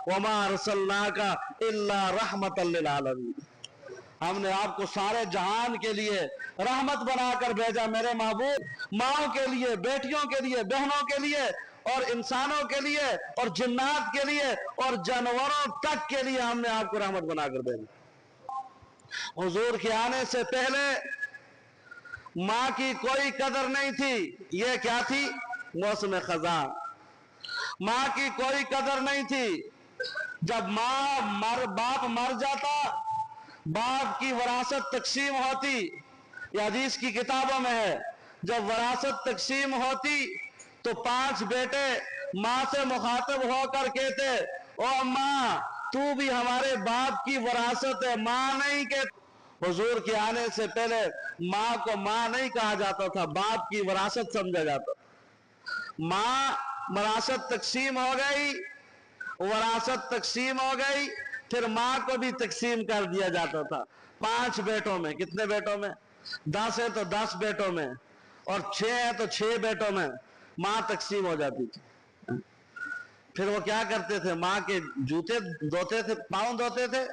वमा अरसलनाका इल्ला रहमतल लिल आलमीन, हमने आपको सारे जहान के लिए रहमत बनाकर भेजा मेरे महबूब। माओं के लिए, बेटियों के लिए, बहनों के लिए, और इंसानों के लिए, और जिन्नात के लिए, और जानवरों तक के लिए हमने आपको रहमत बनाकर भेजा। हुजूर के आने से पहले माँ की कोई कदर नहीं थी। ये क्या थी? मौसम खजा। माँ की कोई कदर नहीं थी। जब बाप मर जाता, बाप की वरासत तकसीम होती, यह हदीस की किताबों में है, जब वरासत तकसीम होती तो 5 बेटे माँ से मुखातब होकर कहते, ओ अम्मा तू भी हमारे बाप की वरासत है, माँ नहीं कहते। हुजूर के आने से पहले माँ को माँ नहीं कहा जाता था, बाप की वरासत समझा जाता। माँ वरासत तकसीम हो गई, वरासत तकसीम हो गई, फिर माँ को भी तकसीम कर दिया जाता था 5 बेटों में। कितने बेटों में? 10 है तो 10 बेटों में, और 6 है तो 6 बेटों में माँ तकसीम हो जाती थी। फिर वो क्या करते थे? माँ के जूते धोते थे, पाँव धोते थे,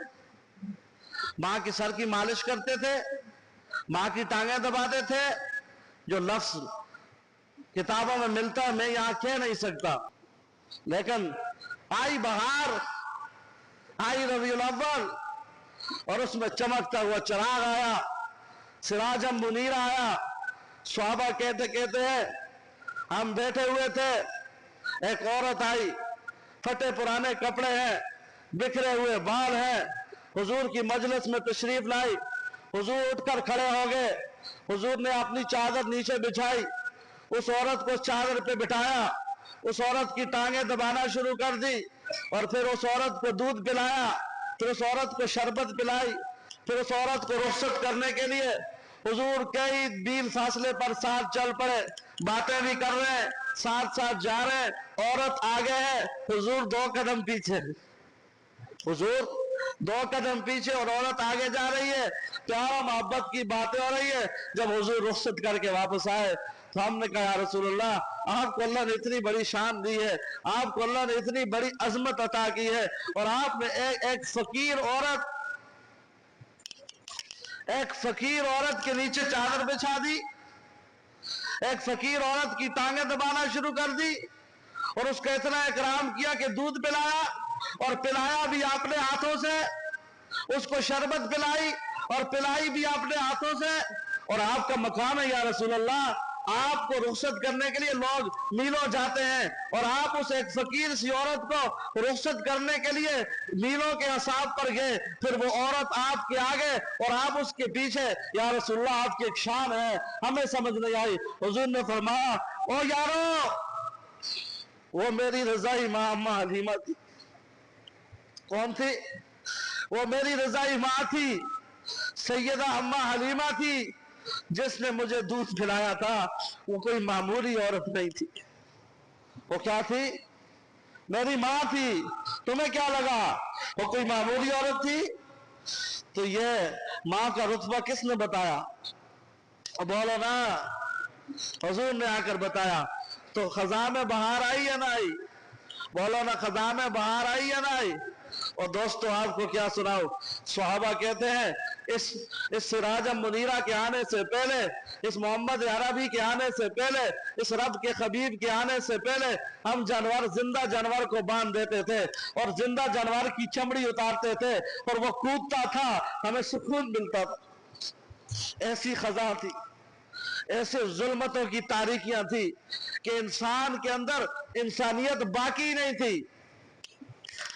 माँ की सर की मालिश करते थे, माँ की टांगें दबाते थे। जो लफ्ज किताबों में मिलता है मैं यहां कह नहीं सकता, लेकिन आई बहार, आई रबीउल अव्वल, और उसमें चमकता हुआ चिराग आया, सिराजम मुनीर आया। सहाबा कहते कहते हैं हम बैठे हुए थे, एक औरत आई, फटे पुराने कपड़े हैं, बिखरे हुए बाल हैं, हुजूर की मजलिस में तशरीफ लाई। हुजूर उठकर खड़े हो गए, हुजूर ने अपनी चादर नीचे बिछाई, उस औरत को चादर पे बिठाया, उस औरत की टांगें दबाना शुरू कर दी, और फिर उस औरत को दूध पिलाया, फिर उस औरत को शरबत पिलाई, फिर उस औरत को रुखसत करने के लिए हुजूर कई मील फासले पर साथ चल पड़े, बातें भी कर रहे हैं, साथ साथ जा रहे हैं। औरत आगे है, हुजूर 2 कदम पीछे, हुजूर 2 कदम पीछे और औरत आगे जा रही है। प्यार मोहब्बत की बातें हो रही है। जब हुजूर रुखसत करके वापस आए तो हमने कहा, या रसूलुल्लाह, आपको अल्लाह ने इतनी बड़ी शान दी है, आपको अल्लाह ने इतनी बड़ी अजमत अता की है, और आपने एक फकीर औरत के नीचे चादर बिछा दी, एक फकीर औरत की टांगें दबाना शुरू कर दी, और उसका इतना इकराम किया कि दूध पिलाया, और पिलाया भी अपने हाथों से, उसको शरबत पिलाई और पिलाई भी अपने हाथों से। और आपका मकाम है या रसूल अल्लाह, आपको रुखसत करने के लिए लोग मीलों जाते हैं, और आप उस एक फकीर सी औरत को रुखसत करने के लिए मीलों के हिसाब पर गए, फिर वो औरत आपके आगे और आप उसके पीछे। या रसूल अल्लाह, आपकी एक शान है, हमें समझ नहीं आई। हुजूर ने फरमाया, ओ यारो, वो मेरी रजाई माँ अम्मा हलीमा थी। कौन थी? वो मेरी रजाई माँ थी, सैयदा अम्मा हलीमा थी, जिसने मुझे दूध पिलाया था। वो कोई मामूली औरत नहीं थी। वो क्या थी? मेरी माँ थी। तुम्हें क्या लगा वो कोई मामूली औरत थी? तो ये माँ का रुतबा किसने बताया? बोलो ना, हुजूर ने आकर बताया। तो खजा में बहार आई या ना आई? बोलो ना, खजा में बहार आई या ना आई? और दोस्तों, आपको क्या सुनाओ, सहाबा कहते हैं इस सिराज मुनीरा के आने से पहले, इस मोहम्मद अरबी के आने से पहले, इस रब के खबीब के आने से पहले हम जिंदा जानवर को बांध देते थे और जिंदा जानवर की चमड़ी उतारते थे, और वो कूदता था, हमें सुकून मिलता था। ऐसी खजा थी, ऐसे जुल्मतों की तारीकियां थी कि इंसान के अंदर इंसानियत बाकी नहीं थी।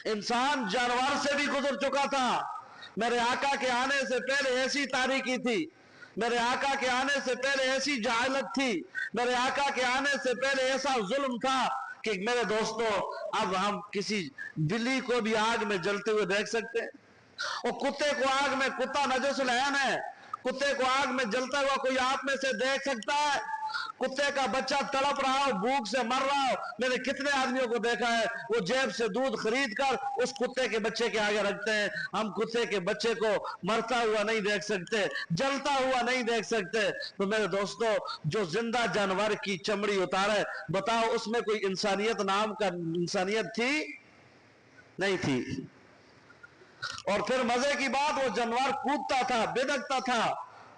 इंसान जानवर से भी गुजर चुका था। मेरे आका के आने से पहले ऐसी तारीकी थी, मेरे आका के आने से पहले ऐसी जहालत थी, मेरे आका के आने से पहले ऐसा जुल्म था कि मेरे दोस्तों, अब हम किसी बिल्ली को भी आग में जलते हुए देख सकते हैं, और कुत्ते को आग में, कुत्ता नजसुल ऐन है, कुत्ते को आग में जलता हुआ कोई आप में से देख सकता है? कुत्ते का बच्चा तड़प रहा हो, भूख से मर रहा हो, मैंने कितने आदमियों को देखा है, वो जेब से दूध खरीद कर उस कुत्ते के बच्चे के आगे रखते हैं। हम कुत्ते के बच्चे को मरता हुआ नहीं देख सकते, जलता हुआ नहीं देख सकते। तो मेरे दोस्तों, जो जिंदा जानवर की चमड़ी उतारे, बताओ उसमें कोई इंसानियत नाम का इंसानियत थी? नहीं थी। और फिर मजे की बात, वो जानवर कूदता था, बिदकता था,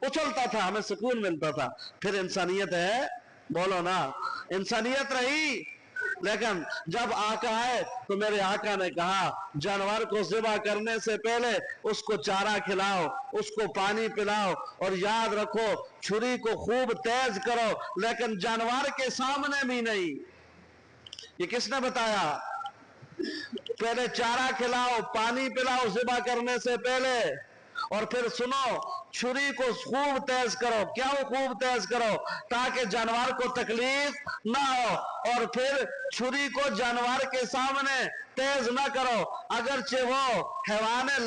उछलता था, हमें सुकून मिलता था। फिर इंसानियत है, बोलो ना, इंसानियत रही। लेकिन जब आका आए तो मेरे आका ने कहा जानवर को ज़िबा करने से पहले उसको चारा खिलाओ, उसको पानी पिलाओ, और याद रखो छुरी को खूब तेज करो, लेकिन जानवर के सामने भी नहीं। ये किसने बताया? पहले चारा खिलाओ, पानी पिलाओ ज़िबा करने से पहले, और फिर सुनो छुरी को खूब तेज करो। क्यों खूब तेज करो? ताकि जानवर को तकलीफ ना हो। और फिर छुरी को जानवर के सामने तेज ना करो, अगरचे वो हैवाने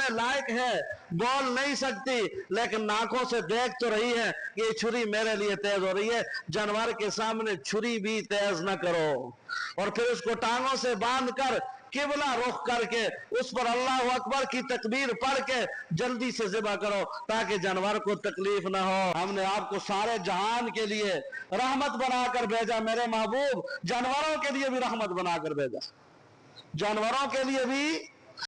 लायक है, बोल नहीं सकती, लेकिन नाकों से देख तो रही है कि ये छुरी मेरे लिए तेज हो रही है। जानवर के सामने छुरी भी तेज ना करो। और फिर उसको टांगों से बांध कर किबला रुख करके उस पर अल्लाह अकबर की तकबीर पढ़ के जल्दी से ज़िबा करो, ताकि जानवर को तकलीफ ना हो। हमने आपको सारे जहान के लिए रहमत बनाकर भेजा मेरे महबूब, जानवरों के लिए भी रहमत बनाकर भेजा, जानवरों के लिए भी